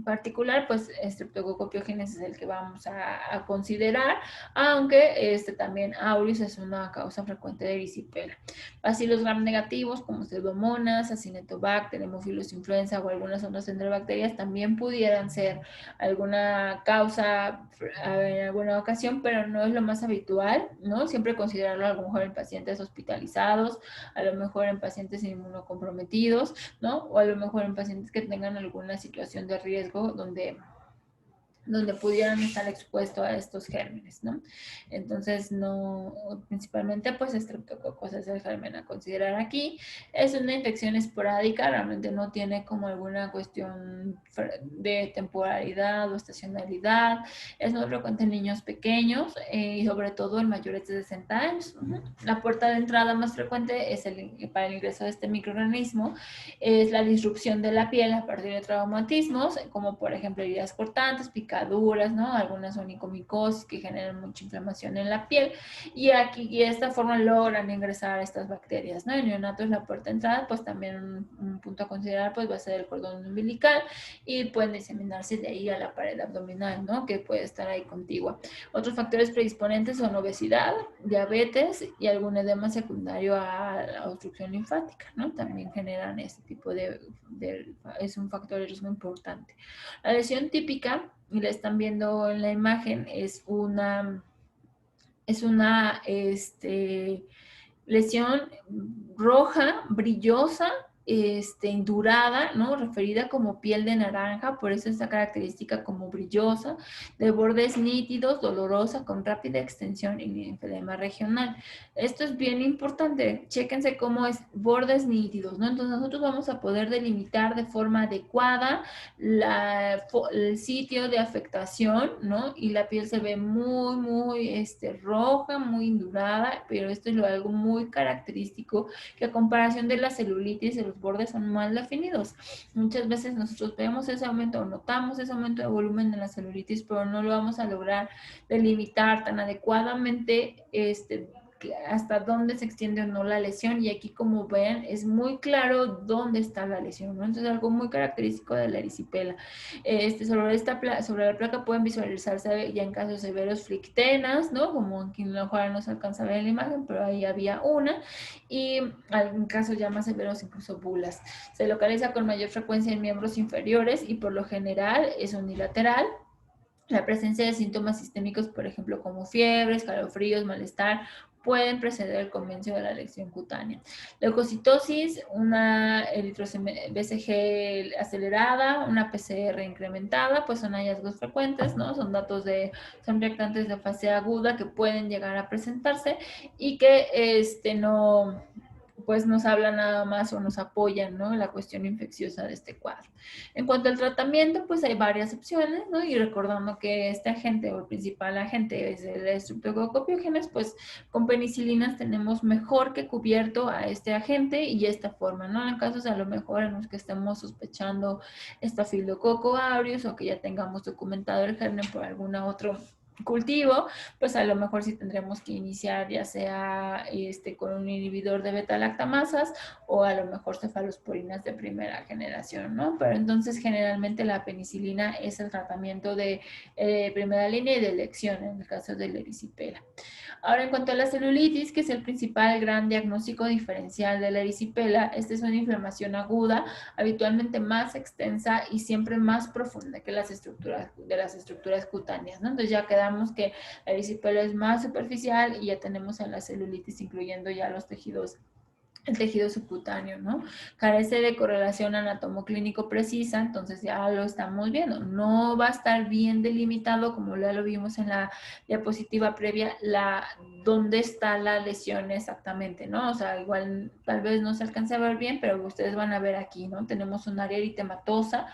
particular, pues Streptococcus pyogenes es el que vamos a considerar, aunque también aureus es una causa frecuente de erisipela. Bacilos gram negativos como pseudomonas, acinetobacter, hemófilos influenza o algunas otras enterobacterias también pudieran ser alguna causa en alguna ocasión, pero no es lo más habitual, ¿no? Siempre considerarlo a lo mejor en pacientes hospitalizados, a lo mejor en pacientes inmunocomprometidos, ¿no? O a lo mejor en pacientes que tengan alguna situación de riesgo donde pudieran estar expuestos a estos gérmenes, ¿no? Entonces, no, principalmente, pues, estreptococos es el germen a considerar aquí. Es una infección esporádica, realmente no tiene como alguna cuestión de temporalidad o estacionalidad. Es muy frecuente en niños pequeños y sobre todo en mayores de 60 años. La puerta de entrada más frecuente es para el ingreso de este microorganismo es la disrupción de la piel a partir de traumatismos, como por ejemplo heridas cortantes, picaduras, ¿no? Algunas onicomicosis que generan mucha inflamación en la piel, y de esta forma logran ingresar estas bacterias, ¿no? En neonatos la puerta de entrada, pues también un punto a considerar, pues va a ser el cordón umbilical y pueden diseminarse de ahí a la pared abdominal, ¿no? Que puede estar ahí contigua. Otros factores predisponentes son obesidad, diabetes y algún edema secundario a la obstrucción linfática, ¿no? También generan este tipo es un factor de riesgo importante. La lesión típica, y la están viendo en la imagen, es una lesión roja, brillosa, indurada, ¿no? Referida como piel de naranja, por eso esta característica como brillosa, de bordes nítidos, dolorosa, con rápida extensión y linfedema regional. Esto es bien importante, chéquense cómo es bordes nítidos, ¿no? Entonces nosotros vamos a poder delimitar de forma adecuada el sitio de afectación, ¿no? Y la piel se ve muy roja, muy indurada, pero esto es algo muy característico que a comparación de la celulitis, los bordes son mal definidos. Muchas veces nosotros vemos ese aumento o notamos ese aumento de volumen en la celulitis, pero no lo vamos a lograr delimitar tan adecuadamente hasta dónde se extiende o no la lesión, y aquí como ven es muy claro dónde está la lesión, ¿no? Entonces algo muy característico de la erisipela. Sobre la placa pueden visualizarse ya en casos severos flictenas, ¿no? Como aquí en la mejor no se alcanza a ver en la imagen, pero ahí había una, y en casos ya más severos incluso bulas. Se localiza con mayor frecuencia en miembros inferiores y por lo general es unilateral. La presencia de síntomas sistémicos, por ejemplo, como fiebre, escalofríos, malestar, pueden preceder el comienzo de la lesión cutánea. Leucocitosis, una BCG acelerada, una PCR incrementada, pues son hallazgos frecuentes, ¿no? Son son reactantes de fase aguda que pueden llegar a presentarse y que no pues nos habla nada más o nos apoyan, ¿no? La cuestión infecciosa de este cuadro. En cuanto al tratamiento, pues hay varias opciones, ¿no? Y recordando que este agente o el principal agente es el Streptococcus pyogenes, pues con penicilinas tenemos mejor que cubierto a este agente y esta forma, ¿no? En casos a lo mejor en los que estemos sospechando Staphylococcus aureus o que ya tengamos documentado el germen por alguna otra cultivo, pues a lo mejor sí tendremos que iniciar ya sea con un inhibidor de beta-lactamasas o a lo mejor cefalosporinas de primera generación, ¿no? Pero entonces generalmente la penicilina es el tratamiento de primera línea y de elección en el caso de la erisipela. Ahora, en cuanto a la celulitis, que es el principal gran diagnóstico diferencial de la erisipela, esta es una inflamación aguda, habitualmente más extensa y siempre más profunda que las estructuras cutáneas, ¿no? Entonces ya quedamos que la erisipela es más superficial y ya tenemos a la celulitis incluyendo ya los tejidos, el tejido subcutáneo, ¿no? Carece de correlación anatomoclínico precisa, entonces ya lo estamos viendo. No va a estar bien delimitado, como ya lo vimos en la diapositiva previa, dónde está la lesión exactamente, ¿no? O sea, igual tal vez no se alcance a ver bien, pero ustedes van a ver aquí, ¿no? Tenemos un área eritematosa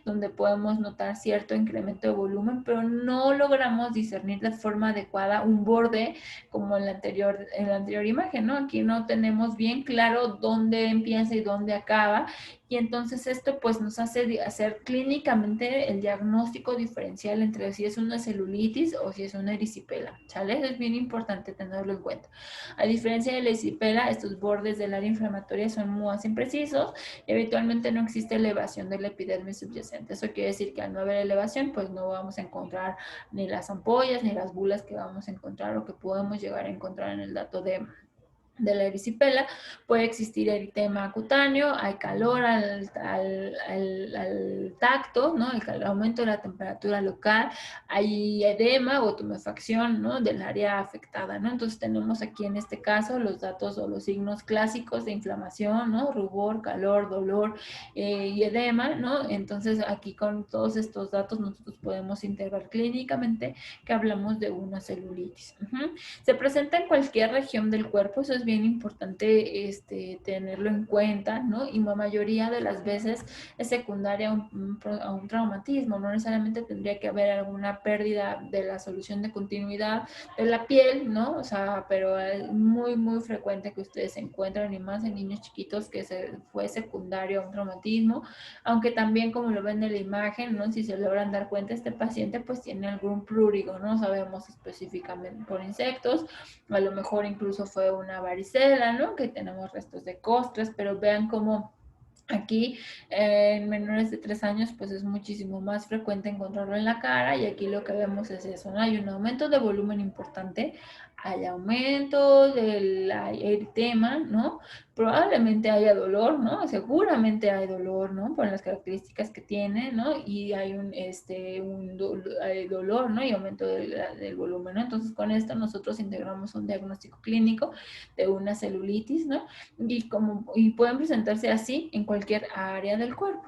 donde podemos notar cierto incremento de volumen, pero no logramos discernir de forma adecuada un borde como en la anterior imagen, ¿no? Aquí no tenemos bien claro dónde empieza y dónde acaba, y entonces esto pues nos hace hacer clínicamente el diagnóstico diferencial entre si es una celulitis o si es una erisipela, ¿sale? Eso es bien importante tenerlo en cuenta. A diferencia de la erisipela, estos bordes del área inflamatoria son más imprecisos y habitualmente no existe elevación de la epidermis subyacente. Eso quiere decir que al no haber elevación, pues no vamos a encontrar ni las ampollas ni las bulas que vamos a encontrar o que podemos llegar a encontrar en el dato de la erisipela. Puede existir eritema cutáneo, hay calor al tacto, ¿no? El aumento de la temperatura local, hay edema o tumefacción, ¿no? Del área afectada, ¿no? Entonces tenemos aquí en este caso los datos o los signos clásicos de inflamación, ¿no? Rubor, calor, dolor y edema, ¿no? Entonces aquí con todos estos datos nosotros podemos integrar clínicamente que hablamos de una celulitis. Se presenta en cualquier región del cuerpo, eso es bien importante tenerlo en cuenta, ¿no? Y la mayoría de las veces es secundaria a un traumatismo, no necesariamente tendría que haber alguna pérdida de la solución de continuidad de la piel, ¿no? O sea, pero es muy, muy frecuente que ustedes se encuentren, y más en niños chiquitos, que fue secundario a un traumatismo, aunque también como lo ven en la imagen, ¿no? Si se logran dar cuenta, este paciente pues tiene algún prurigo, no sabemos específicamente por insectos, a lo mejor incluso fue una varicela, ¿no? Que tenemos restos de costras, pero vean cómo aquí en menores de 3 años pues es muchísimo más frecuente encontrarlo en la cara, y aquí lo que vemos es eso, ¿no? Hay un aumento de volumen importante, hay aumento del eritema, ¿no? Probablemente haya dolor, ¿no? Seguramente hay dolor, ¿no? Por las características que tiene, ¿no? Y hay hay dolor, ¿no? Y aumento del volumen, ¿no? Entonces con esto nosotros integramos un diagnóstico clínico de una celulitis, ¿no? Y pueden presentarse así en cualquier área del cuerpo.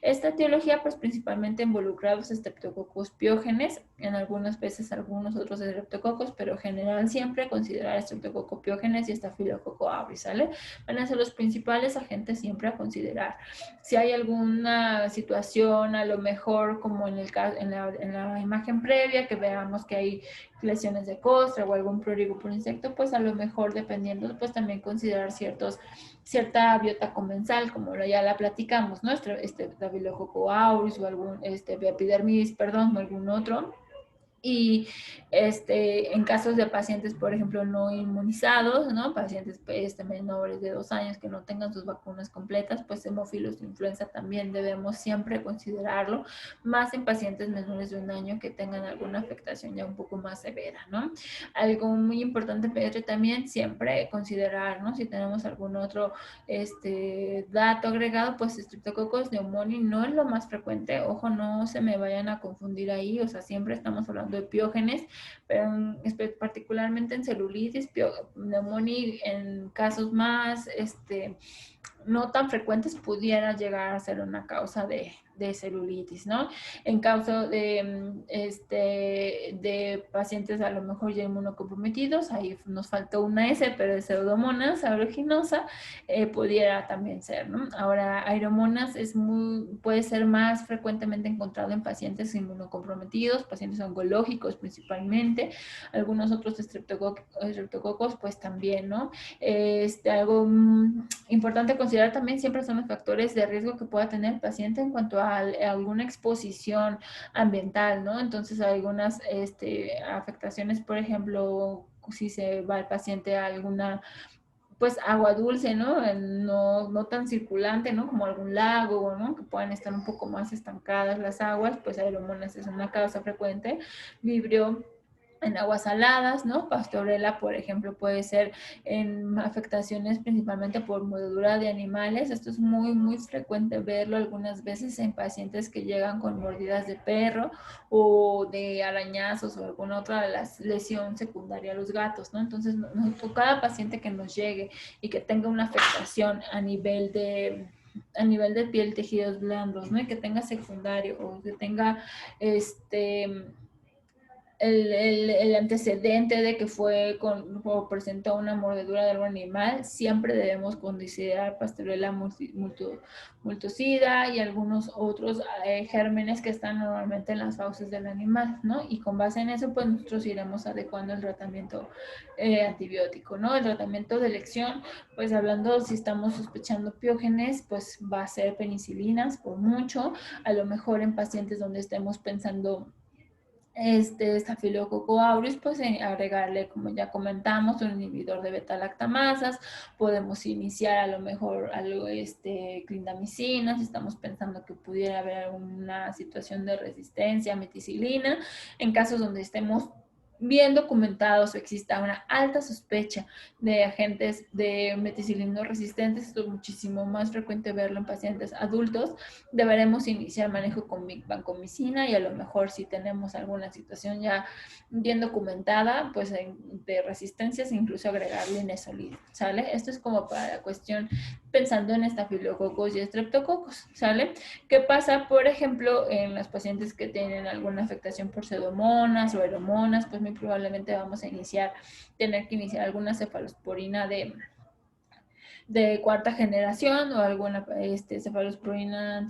Esta etiología pues principalmente involucrados Streptococcus piógenes, en algunas veces algunos otros streptococos, pero general siempre considerar Streptococcus piógenes y Staphylococcus aureus, ¿sale? Van a ser los principales agentes siempre a considerar. Si hay alguna situación, a lo mejor como en la imagen previa, que veamos que hay lesiones de costra o algún prurigo por insecto, pues a lo mejor dependiendo, pues también considerar cierta biota comensal, como ya la platicamos, ¿no? Staphylococcus aureus o algún, epidermidis, perdón, o algún otro. Y en casos de pacientes, por ejemplo, no inmunizados, ¿no? Pacientes menores de 2 años que no tengan sus vacunas completas, pues hemófilos de influenza también debemos siempre considerarlo, más en pacientes menores de 1 año que tengan alguna afectación ya un poco más severa, ¿no? Algo muy importante, Pedro, también siempre considerar, ¿no? Si tenemos algún otro dato agregado, pues Streptococcus pneumoniae no es lo más frecuente, ojo, no se me vayan a confundir ahí, o sea, siempre estamos hablando de piógenes, pero particularmente en celulitis, pneumoniae en casos más no tan frecuentes pudiera llegar a ser una causa de celulitis, ¿no? En caso de pacientes a lo mejor ya inmunocomprometidos, ahí nos faltó una S, pero de Pseudomonas aeruginosa pudiera también ser, ¿no? Ahora, Aeromonas puede ser más frecuentemente encontrado en pacientes inmunocomprometidos, pacientes oncológicos principalmente, algunos otros estreptococos pues también, ¿no? Algo importante considerar también siempre son los factores de riesgo que pueda tener el paciente en cuanto a alguna exposición ambiental, ¿no? Entonces, algunas afectaciones, por ejemplo, si se va el paciente a alguna pues agua dulce, ¿no? No tan circulante, ¿no? Como algún lago, ¿no? Que puedan estar un poco más estancadas las aguas, pues Aeromonas es una causa frecuente. Vibrio en aguas saladas, ¿no? Pastorela, por ejemplo, puede ser en afectaciones principalmente por mordedura de animales. Esto es muy frecuente verlo algunas veces en pacientes que llegan con mordidas de perro o de arañazos o alguna otra lesión secundaria a los gatos, ¿no? Entonces, cada paciente que nos llegue y que tenga una afectación a nivel de piel, tejidos blandos, ¿no? Y que tenga secundario o que tenga el antecedente de que fue o presentó una mordedura de algún animal, siempre debemos considerar Pastorela multocida y algunos otros gérmenes que están normalmente en las fauces del animal, ¿no? Y con base en eso, pues nosotros iremos adecuando el tratamiento antibiótico, ¿no? El tratamiento de elección, pues hablando si estamos sospechando piógenes, pues va a ser penicilinas por mucho, a lo mejor en pacientes donde estemos pensando Staphylococcus aureus, pues agregarle, como ya comentamos, un inhibidor de beta-lactamasas. Podemos iniciar a lo mejor algo, clindamicina, si estamos pensando que pudiera haber alguna situación de resistencia a meticilina. En casos donde estemos bien documentados o exista una alta sospecha de agentes de meticilino resistentes, esto es muchísimo más frecuente verlo en pacientes adultos, deberemos iniciar manejo con vancomicina y a lo mejor si tenemos alguna situación ya bien documentada, pues de resistencias, incluso agregarle linezolid, ¿sale? Esto es como para la cuestión pensando en estafilococos y estreptococos, ¿sale? ¿Qué pasa, por ejemplo, en los pacientes que tienen alguna afectación por pseudomonas o aeromonas? Pues muy probablemente vamos a tener que iniciar alguna cefalosporina de cuarta generación o alguna cefalosporina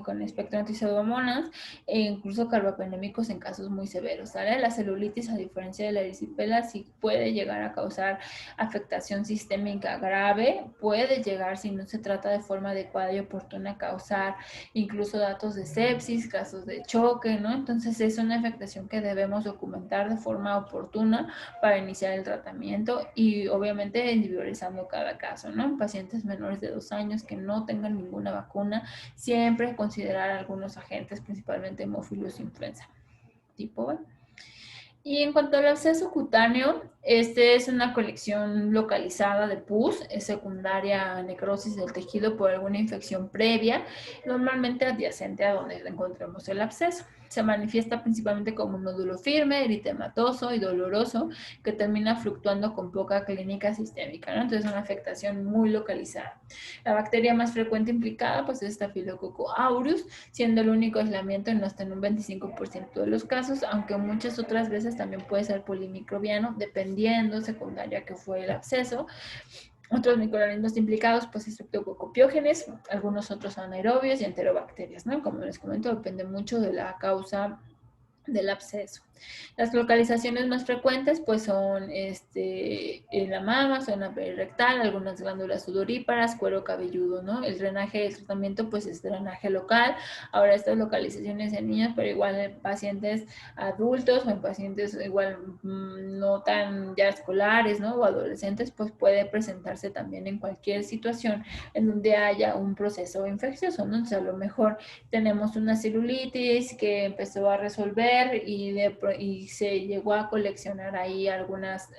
con espectro antipseudomonas e incluso carbapenémicos en casos muy severos, ¿sale? La celulitis, a diferencia de la erisipela, sí puede llegar a causar afectación sistémica grave, puede llegar, si no se trata de forma adecuada y oportuna, a causar incluso datos de sepsis, casos de choque, ¿no? Entonces es una afectación que debemos documentar de forma oportuna para iniciar el tratamiento y obviamente individualizando cada caso, ¿no? En pacientes menores de 2 años que no tengan ninguna vacuna, siempre considerar algunos agentes, principalmente hemófilos influenza tipo B. Y en cuanto al absceso cutáneo, este es una colección localizada de pus, es secundaria a necrosis del tejido por alguna infección previa, normalmente adyacente a donde encontremos el absceso. Se manifiesta principalmente como un nódulo firme, eritematoso y doloroso, que termina fluctuando con poca clínica sistémica, ¿no? Entonces es una afectación muy localizada. La bacteria más frecuente implicada pues es Staphylococcus aureus, siendo el único aislamiento en hasta en un 25% de los casos, aunque muchas otras veces también puede ser polimicrobiano, dependiendo secundaria que fue el absceso. Otros microorganismos implicados, pues estreptococopiógenes, algunos otros anaerobios y enterobacterias, ¿no? Como les comento, depende mucho de la causa del absceso. Las localizaciones más frecuentes pues son en la mama, zona perirectal, algunas glándulas sudoríparas, cuero cabelludo, ¿no? El drenaje del tratamiento pues es drenaje local. Ahora estas localizaciones en niños, pero igual en pacientes adultos o en pacientes igual no tan ya escolares, ¿no? O adolescentes, pues puede presentarse también en cualquier situación en donde haya un proceso infeccioso, ¿no? Entonces a lo mejor tenemos una celulitis que empezó a resolver y se llegó a coleccionar ahí algunas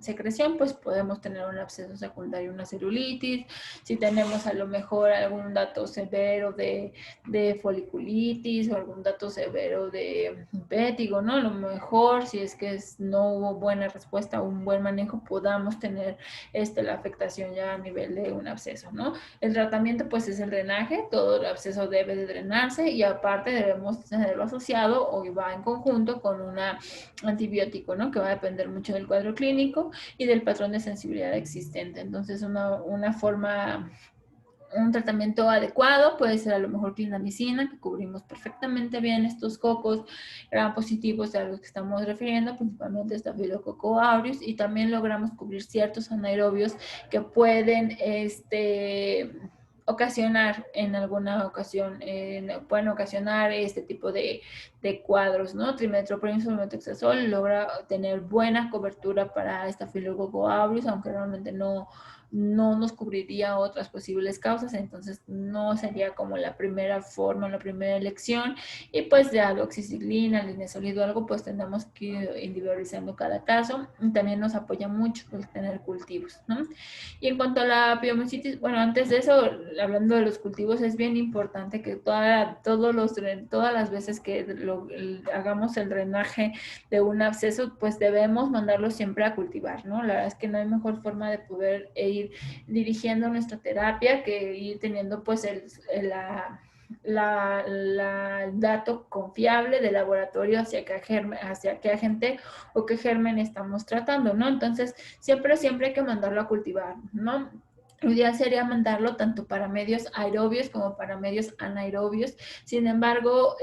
secreción, pues podemos tener un absceso secundario, una celulitis. Si tenemos a lo mejor algún dato severo de foliculitis o algún dato severo de impétigo, ¿no? A lo mejor si es que no hubo buena respuesta o un buen manejo, podamos tener la afectación ya a nivel de un absceso, ¿no? El tratamiento pues es el drenaje, todo el absceso debe de drenarse y aparte debemos tenerlo asociado o va en conjunto con un antibiótico, ¿no? Que va a depender mucho del cuadro clínico y del patrón de sensibilidad existente. Entonces un tratamiento adecuado puede ser a lo mejor clindamicina, que cubrimos perfectamente bien estos cocos gram positivos a los que estamos refiriendo, principalmente Staphylococcus aureus, y también logramos cubrir ciertos anaerobios que pueden ocasionar en alguna ocasión, pueden ocasionar este tipo de cuadros, ¿no? Trimethoprim, sulmetoxazol logra tener buena cobertura para Staphylococcus aureus, aunque realmente no nos cubriría otras posibles causas, entonces no sería como la primera forma, la primera elección. Y pues ya doxiciclina, linezolid o algo, pues tendremos que ir individualizando cada caso. Y también nos apoya mucho el tener cultivos, ¿no? Y en cuanto a la piomyositis, bueno, antes de eso, hablando de los cultivos, es bien importante que todas las veces que hagamos el drenaje de un absceso, pues debemos mandarlo siempre a cultivar, ¿no? La verdad es que no hay mejor forma de poder ir dirigiendo nuestra terapia que ir teniendo pues el dato confiable de laboratorio hacia qué agente o qué germen estamos tratando, ¿no? Entonces, siempre hay que mandarlo a cultivar, ¿no? Lo ideal sería mandarlo tanto para medios aerobios como para medios anaerobios. Sin embargo,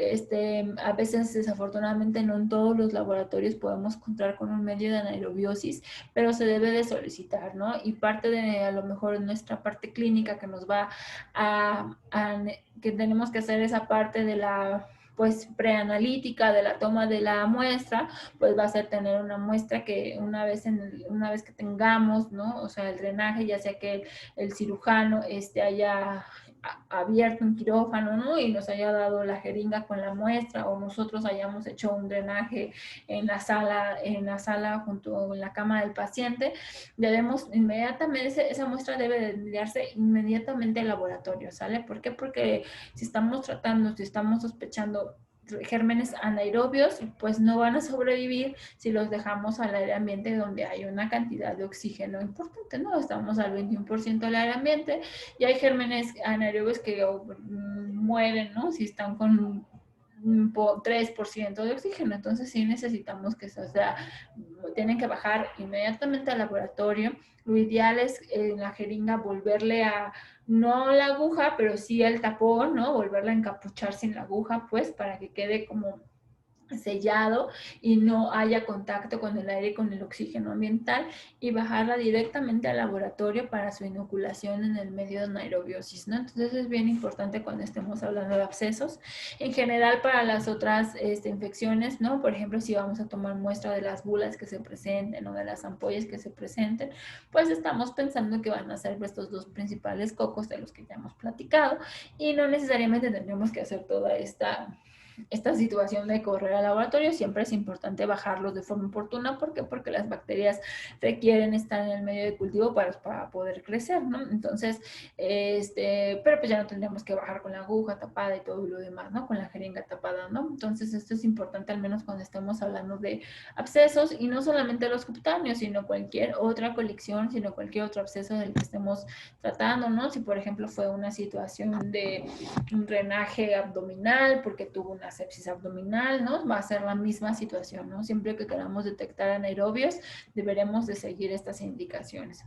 a veces desafortunadamente no en todos los laboratorios podemos contar con un medio de anaerobiosis, pero se debe de solicitar, ¿no? Y parte de a lo mejor nuestra parte clínica que nos va que tenemos que hacer esa parte de la pues preanalítica de la toma de la muestra, pues va a ser tener una muestra que una vez que tengamos, ¿no? O sea, el drenaje, ya sea que el cirujano haya abierto un quirófano, ¿no? Y nos haya dado la jeringa con la muestra, o nosotros hayamos hecho un drenaje en la sala junto con la cama del paciente, debemos inmediatamente, esa muestra debe de enviarse inmediatamente al laboratorio, ¿sale? ¿Por qué? Porque si estamos sospechando gérmenes anaerobios, pues no van a sobrevivir si los dejamos al aire ambiente donde hay una cantidad de oxígeno importante, ¿no? Estamos al 21% del aire ambiente y hay gérmenes anaerobios que mueren, ¿no? Si están con un 3% de oxígeno, entonces sí necesitamos que eso, o sea, tienen que bajar inmediatamente al laboratorio. Lo ideal es en la jeringa volverle no la aguja, pero sí el tapón, ¿no? Volverla a encapuchar sin la aguja, pues, para que quede como sellado y no haya contacto con el aire y con el oxígeno ambiental, y bajarla directamente al laboratorio para su inoculación en el medio de anaerobiosis, ¿no? Entonces es bien importante cuando estemos hablando de abscesos. En general, para las otras infecciones, ¿no? Por ejemplo, si vamos a tomar muestra de las bulas que se presenten o de las ampollas que se presenten, pues estamos pensando que van a ser estos dos principales cocos de los que ya hemos platicado, y no necesariamente tendremos que hacer toda esta situación de correr al laboratorio. Siempre es importante bajarlos de forma oportuna. ¿Por qué? Porque las bacterias requieren estar en el medio de cultivo para poder crecer, ¿no? Entonces, pero pues ya no tendríamos que bajar con la aguja tapada y todo lo demás, ¿no? Con la jeringa tapada, ¿no? Entonces, esto es importante al menos cuando estemos hablando de abscesos, y no solamente los cutáneos, sino cualquier otra colección, sino cualquier otro absceso del que estemos tratando, ¿no? Si, por ejemplo, fue una situación de un drenaje abdominal porque tuvo una sepsis abdominal, ¿no? Va a ser la misma situación, ¿no? Siempre que queramos detectar anaerobios, deberemos de seguir estas indicaciones.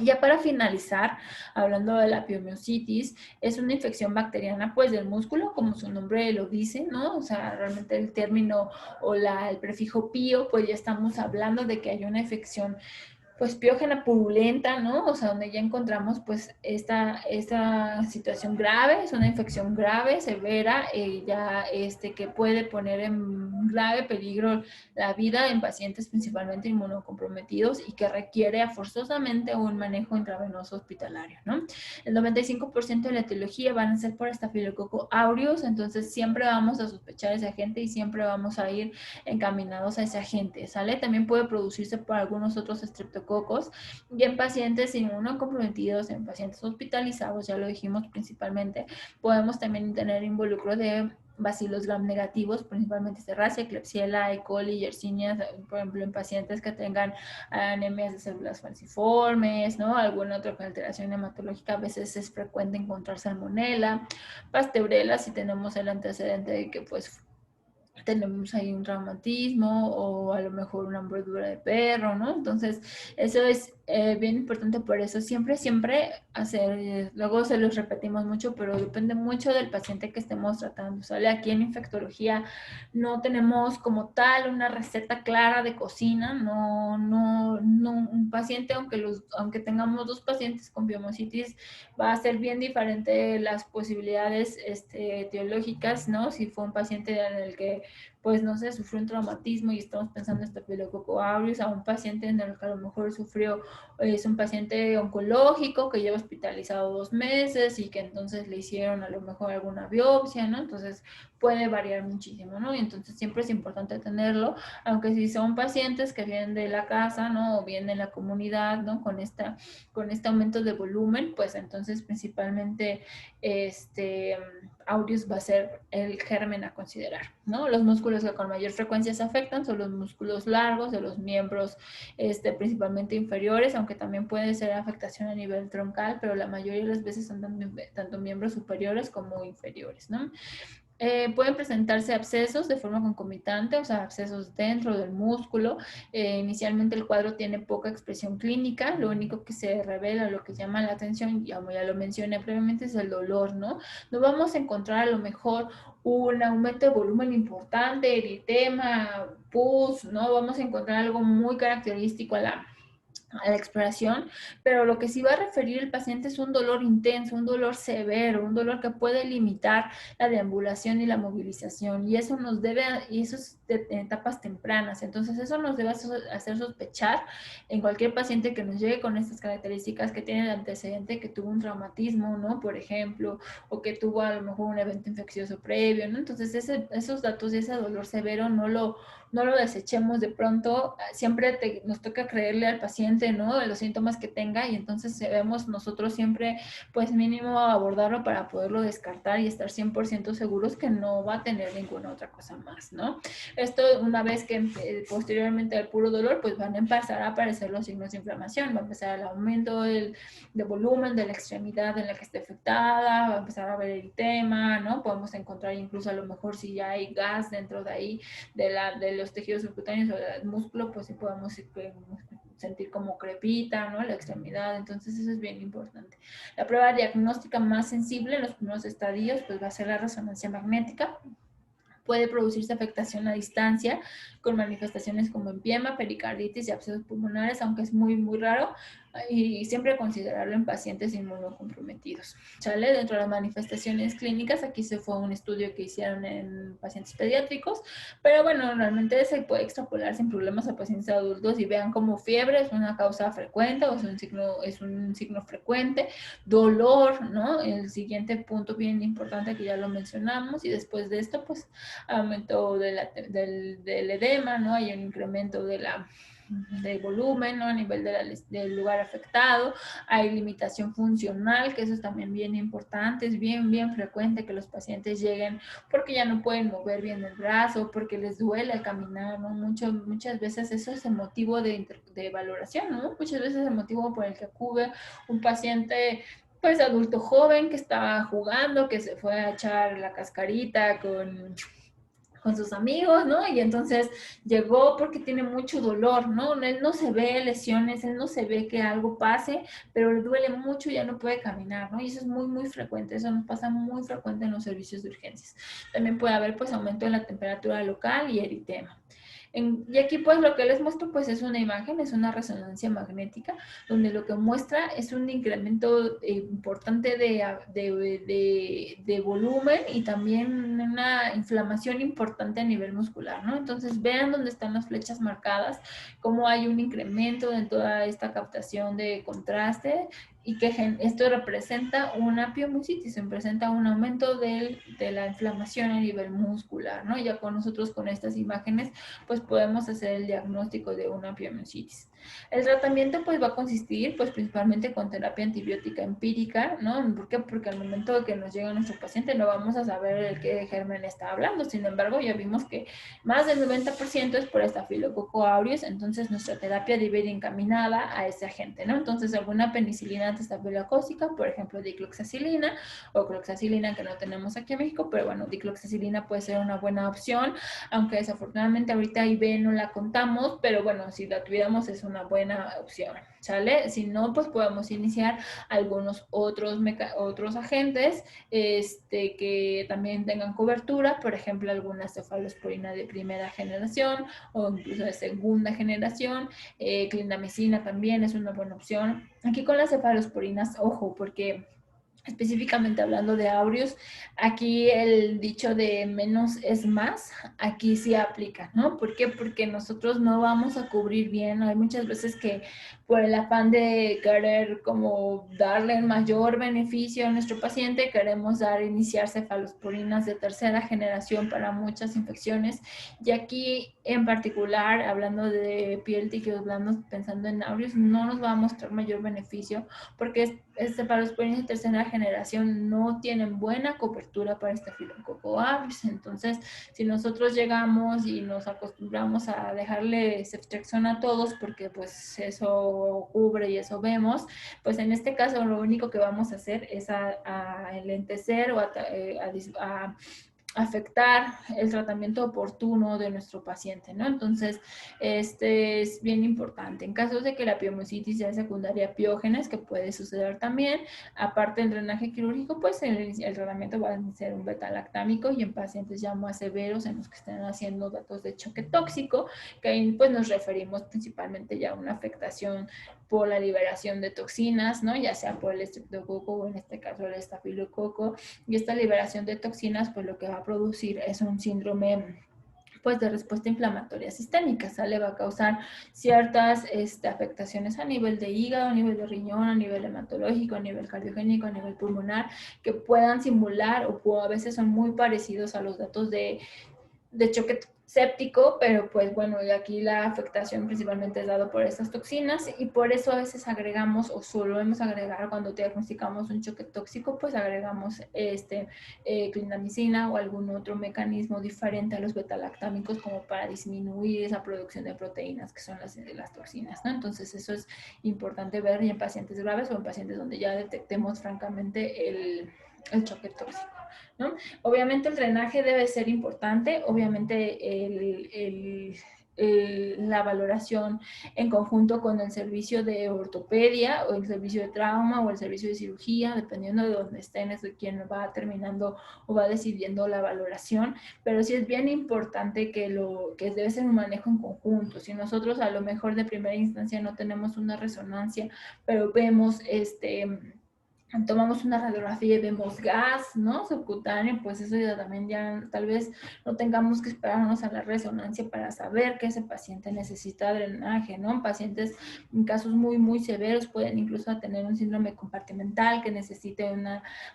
Ya para finalizar, hablando de la piomyositis, es una infección bacteriana pues del músculo, como su nombre lo dice, ¿no? O sea, realmente el término o el prefijo pio, pues ya estamos hablando de que hay una infección pues piógena purulenta, ¿no? O sea, donde ya encontramos pues esta situación grave, es una infección grave, severa, ya que puede poner en grave peligro la vida en pacientes principalmente inmunocomprometidos y que requiere forzosamente un manejo intravenoso hospitalario, ¿no? El 95% de la etiología van a ser por Staphylococcus aureus, entonces siempre vamos a sospechar a ese agente y siempre vamos a ir encaminados a ese agente, ¿sale? También puede producirse por algunos otros streptococos y en pacientes inmunocomprometidos, en pacientes hospitalizados, ya lo dijimos principalmente, podemos también tener involucro de bacilos gram negativos, principalmente Serratia, Klebsiella, E. coli, Yersinia, por ejemplo, en pacientes que tengan anemias de células falciformes, ¿no? Alguna otra alteración hematológica, a veces es frecuente encontrar salmonella, Pasteurella, si tenemos el antecedente de que pues tenemos ahí un traumatismo o a lo mejor una mordedura de perro, ¿no? Entonces, eso es bien importante, por eso siempre hacer, luego se los repetimos mucho, pero depende mucho del paciente que estemos tratando, ¿sale? Aquí en infectología no tenemos como tal una receta clara de cocina, no un paciente, aunque tengamos 2 pacientes con biomositis, va a ser bien diferente las posibilidades etiológicas, ¿no? Si fue un paciente en el que pues no sé, sufrió un traumatismo y estamos pensando en Staphylococcus aureus, a un paciente en el que a lo mejor sufrió, es un paciente oncológico que lleva hospitalizado 2 meses y que entonces le hicieron a lo mejor alguna biopsia, ¿no? Entonces puede variar muchísimo, ¿no? Y entonces siempre es importante tenerlo, aunque si son pacientes que vienen de la casa, ¿no? O vienen de la comunidad, ¿no? Con este aumento de volumen, pues entonces principalmente aureus va a ser el germen a considerar, ¿no? Los músculos que con mayor frecuencia se afectan son los músculos largos de los miembros principalmente inferiores, aunque también puede ser afectación a nivel troncal, pero la mayoría de las veces son tanto miembros superiores como inferiores, ¿no? Pueden presentarse abscesos de forma concomitante, o sea, abscesos dentro del músculo. Inicialmente el cuadro tiene poca expresión clínica, lo único que se revela, lo que llama la atención, como ya lo mencioné previamente, es el dolor, ¿no? No vamos a encontrar a lo mejor un aumento de volumen importante, eritema, pus, ¿no? Vamos a encontrar algo muy característico a la exploración, pero lo que sí va a referir el paciente es un dolor intenso, un dolor severo, un dolor que puede limitar la deambulación y la movilización, y eso nos debe, y eso es en etapas tempranas, entonces eso nos debe hacer sospechar en cualquier paciente que nos llegue con estas características, que tiene el antecedente, que tuvo un traumatismo, ¿no? Por ejemplo, o que tuvo a lo mejor un evento infeccioso previo, ¿no? Entonces esos datos y ese dolor severo no lo desechemos de pronto, siempre nos toca creerle al paciente, ¿no? De los síntomas que tenga y entonces debemos nosotros siempre, pues mínimo abordarlo para poderlo descartar y estar 100% seguros que no va a tener ninguna otra cosa más, ¿no? Esto una vez que posteriormente al puro dolor, pues van a empezar a aparecer los signos de inflamación, va a empezar el aumento de volumen de la extremidad en la que esté afectada, va a empezar a haber eritema, ¿no? Podemos encontrar incluso a lo mejor si ya hay gas dentro de ahí, de los tejidos subcutáneos o del músculo, pues sí podemos sentir como crepita, ¿no? La extremidad, entonces eso es bien importante. La prueba diagnóstica más sensible en los primeros estadios, pues va a ser la resonancia magnética. Puede producirse afectación a distancia con manifestaciones como empiema, pericarditis y abscesos pulmonares, aunque es muy raro, y siempre considerarlo en pacientes inmunocomprometidos. ¿Sale? Dentro de las manifestaciones clínicas, aquí se fue un estudio que hicieron en pacientes pediátricos, pero bueno, realmente se puede extrapolar sin problemas a pacientes adultos y vean como fiebre es una causa frecuente o es un signo frecuente, dolor, ¿no? El siguiente punto bien importante que ya lo mencionamos, y después de esto, pues aumento del edema, ¿no? Hay un incremento del volumen, ¿no? A nivel del lugar afectado, hay limitación funcional, que eso es también bien importante, es bien frecuente que los pacientes lleguen porque ya no pueden mover bien el brazo, porque les duele al caminar, ¿no? Muchas veces eso es el motivo de valoración, ¿no? Muchas veces es el motivo por el que acude un paciente pues adulto joven que estaba jugando, que se fue a echar la cascarita con sus amigos, ¿no? Y entonces llegó porque tiene mucho dolor, ¿no? Él no se ve lesiones, él no se ve que algo pase, pero le duele mucho y ya no puede caminar, ¿no? Y eso es muy frecuente, eso nos pasa muy frecuente en los servicios de urgencias. También puede haber pues aumento en la temperatura local y eritema. Y aquí pues lo que les muestro pues es una imagen, es una resonancia magnética, donde lo que muestra es un incremento importante de volumen y también una inflamación importante a nivel muscular, ¿no? Entonces vean dónde están las flechas marcadas, cómo hay un incremento en toda esta captación de contraste y que esto representa una piomicitis, representa un aumento de la inflamación a nivel muscular, ¿no? Ya con nosotros con estas imágenes pues podemos hacer el diagnóstico de una piomicitis. El tratamiento pues va a consistir pues principalmente con terapia antibiótica empírica, ¿no? ¿Por qué? Porque al momento de que nos llega nuestro paciente no vamos a saber el qué germen está hablando. Sin embargo, ya vimos que más del 90% es por Staphylococcus aureus, entonces nuestra terapia debe ir encaminada a ese agente, ¿no? Entonces alguna penicilina antiestafilocócica, por ejemplo dicloxacilina o cloxacilina que no tenemos aquí en México, pero bueno, dicloxacilina puede ser una buena opción, aunque desafortunadamente ahorita IV no la contamos, pero bueno, si la tuviéramos es una buena opción, ¿sale? Si no, pues podemos iniciar algunos otros agentes que también tengan cobertura, por ejemplo, alguna cefalosporina de primera generación o incluso de segunda generación. Clindamicina también es una buena opción. Aquí con las cefalosporinas, ojo, porque específicamente hablando de aureus, aquí el dicho de menos es más, aquí sí aplica, ¿no? ¿Por qué? Porque nosotros no vamos a cubrir bien. Hay muchas veces que por el afán de querer como darle el mayor beneficio a nuestro paciente, queremos iniciar cefalosporinas de tercera generación para muchas infecciones. Y aquí en particular, hablando de piel, tejidos blandos, pensando en aureus, no nos va a mostrar mayor beneficio porque cefalosporinas de tercera generación no tienen buena cobertura para Staphylococcus aureus. Entonces, si nosotros llegamos y nos acostumbramos a dejarle ceftriaxona a todos porque pues eso cubre y eso vemos, pues en este caso lo único que vamos a hacer es a enlentecer o a afectar el tratamiento oportuno de nuestro paciente, ¿no? Entonces, este es bien importante. En casos de que la piomocitis sea secundaria a piógenes, que puede suceder también, aparte del drenaje quirúrgico, pues el tratamiento va a ser un beta-lactámico y en pacientes ya más severos, en los que estén haciendo datos de choque tóxico, que ahí pues nos referimos principalmente ya a una afectación por la liberación de toxinas, ¿no? Ya sea por el estreptococo o en este caso el estafilococo, y esta liberación de toxinas pues lo que va a producir es un síndrome pues de respuesta inflamatoria sistémica, ¿sale? Va a causar ciertas afectaciones a nivel de hígado, a nivel de riñón, a nivel hematológico, a nivel cardiogénico, a nivel pulmonar, que puedan simular o a veces son muy parecidos a los datos de choque séptico, pero pues bueno, y aquí la afectación principalmente es dado por estas toxinas y por eso a veces agregamos o solemos agregar cuando diagnosticamos un choque tóxico, pues agregamos clindamicina o algún otro mecanismo diferente a los betalactámicos como para disminuir esa producción de proteínas que son las toxinas, ¿no? Entonces eso es importante ver en pacientes graves o en pacientes donde ya detectemos francamente el choque tóxico, ¿no? Obviamente el drenaje debe ser importante, obviamente la valoración en conjunto con el servicio de ortopedia o el servicio de trauma o el servicio de cirugía, dependiendo de dónde estén, es de quien va terminando o va decidiendo la valoración, pero sí es bien importante que debe ser un manejo en conjunto. Si nosotros a lo mejor de primera instancia no tenemos una resonancia, pero vemos tomamos una radiografía y vemos gas, ¿no? Subcutáneo, pues eso ya también ya tal vez no tengamos que esperarnos a la resonancia para saber que ese paciente necesita drenaje, ¿no? Pacientes en casos muy, muy severos pueden incluso tener un síndrome compartimental que necesite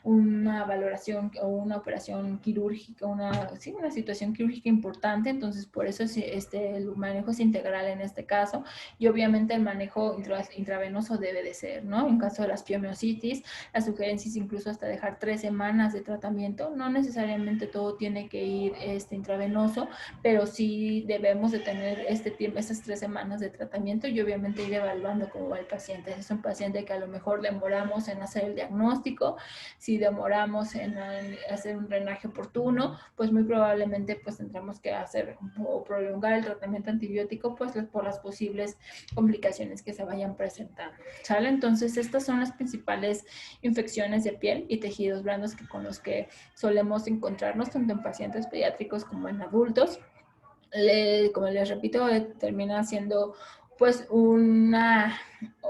una valoración o una operación quirúrgica, una situación quirúrgica importante, entonces por eso el manejo es integral en este caso y obviamente el manejo intravenoso debe de ser, ¿no? En caso de las piomiositis, la sugerencia es incluso hasta dejar 3 semanas de tratamiento. No necesariamente todo tiene que ir intravenoso, pero sí debemos de tener esas 3 semanas de tratamiento y obviamente ir evaluando cómo va el paciente. Es un paciente que a lo mejor demoramos en hacer el diagnóstico, si demoramos en hacer un drenaje oportuno, pues muy probablemente pues tendremos que hacer o prolongar el tratamiento antibiótico pues por las posibles complicaciones que se vayan presentando, ¿sale? Entonces estas son las principales infecciones de piel y tejidos blandos con los que solemos encontrarnos tanto en pacientes pediátricos como en adultos. Como les repito, termina siendo pues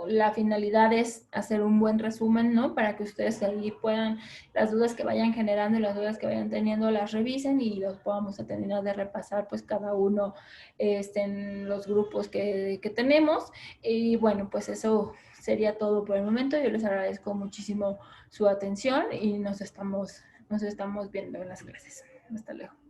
la finalidad es hacer un buen resumen, ¿no? Para que ustedes ahí puedan, las dudas que vayan generando y las dudas que vayan teniendo las revisen y los podamos terminar de repasar pues cada uno en los grupos que tenemos. Y bueno, pues eso sería todo por el momento. Yo les agradezco muchísimo su atención y nos estamos viendo en las clases. Hasta luego.